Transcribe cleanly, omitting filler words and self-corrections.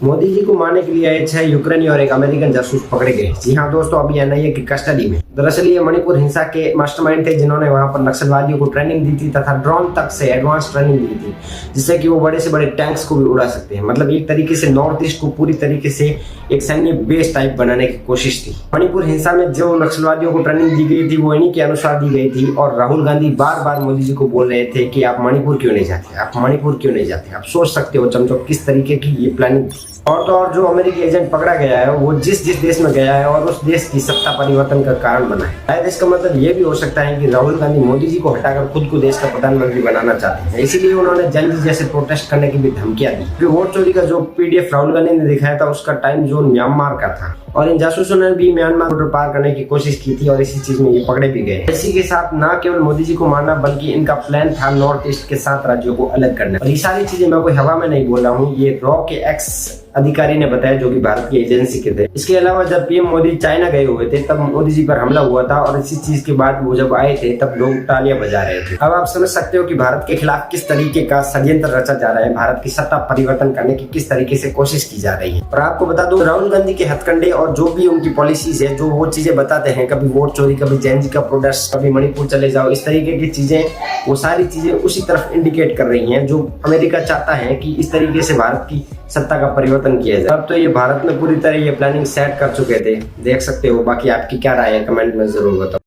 मोदी जी को मारने के लिए आए 6 यूक्रेनी और एक अमेरिकन जासूस पकड़े गए। जी हाँ दोस्तों, अभी एनआईए की कस्टडी में। दरअसल ये मणिपुर हिंसा के मास्टरमाइंड थे, जिन्होंने वहां पर नक्सलवादियों को ट्रेनिंग दी थी तथा ड्रोन तक से एडवांस ट्रेनिंग दी थी, जिससे कि वो बड़े से बड़े टैंक्स को भी उड़ा सकते हैं। मतलब एक तरीके से नॉर्थ ईस्ट को पूरी तरीके से एक सैन्य बेस टाइप बनाने की कोशिश थी। मणिपुर हिंसा में जो नक्सलवादियों को ट्रेनिंग दी गई थी वो इन्हीं के अनुसार दी गई थी। और राहुल गांधी बार बार मोदी जी को बोल रहे थे कि आप मणिपुर क्यों नहीं जाते, आप मणिपुर क्यों नहीं जाते। आप सोच सकते हो चमचो किस तरीके की ये प्लानिंग थी। और तो और जो अमेरिकी एजेंट पकड़ा गया है वो जिस देश में गया है और उस देश की सत्ता परिवर्तन का कारण बना है। शायद इसका मतलब ये भी हो सकता है कि राहुल गांधी मोदी जी को हटाकर खुद को देश का प्रधानमंत्री बनाना चाहते हैं। इसीलिए उन्होंने जल्दी जैसे प्रोटेस्ट करने की भी धमकियां दी। वोट चोरी का जो पीडीएफ राहुल गांधी ने दिखाया था उसका टाइम जोन म्यांमार का था और इन जासूसों ने भी म्यांमार बॉर्डर पार करने की कोशिश की थी और इसी चीज में ये पकड़े भी गए। इसी के साथ न केवल मोदी जी को मारना बल्कि इनका प्लान था नॉर्थ ईस्ट के 7 राज्यों को अलग करना। और ये सारी चीजें मैं कोई हवा में नहीं बोल रहा हूँ, ये रॉ के एक्स अधिकारी ने बताया जो कि भारत की एजेंसी के थे। इसके अलावा जब पीएम मोदी चाइना गए हुए थे तब मोदी जी पर हमला हुआ था और इसी चीज के बाद वो जब आए थे तब लोग तालियां बजा रहे थे। अब आप समझ सकते हो कि भारत के खिलाफ किस तरीके का षड्यंत्र रचा जा रहा है, भारत की सत्ता परिवर्तन करने की किस तरीके से कोशिश की जा रही है। और आपको बता दो, राहुल गांधी के हथकंडे और जो भी उनकी पॉलिसीज है, जो वो चीजें बताते हैं, कभी वोट चोरी, कभी जैन का प्रोटेस्ट, कभी मणिपुर चले जाओ, इस तरीके की चीजें, वो सारी चीजें उसी तरफ इंडिकेट कर रही हैं जो अमेरिका चाहता है कि इस तरीके से भारत की सत्ता का परिवर्तन किया जाए। अब तो ये भारत में पूरी तरह ये प्लानिंग सेट कर चुके थे, देख सकते हो। बाकी आपकी क्या राय है कमेंट में जरूर बताओ।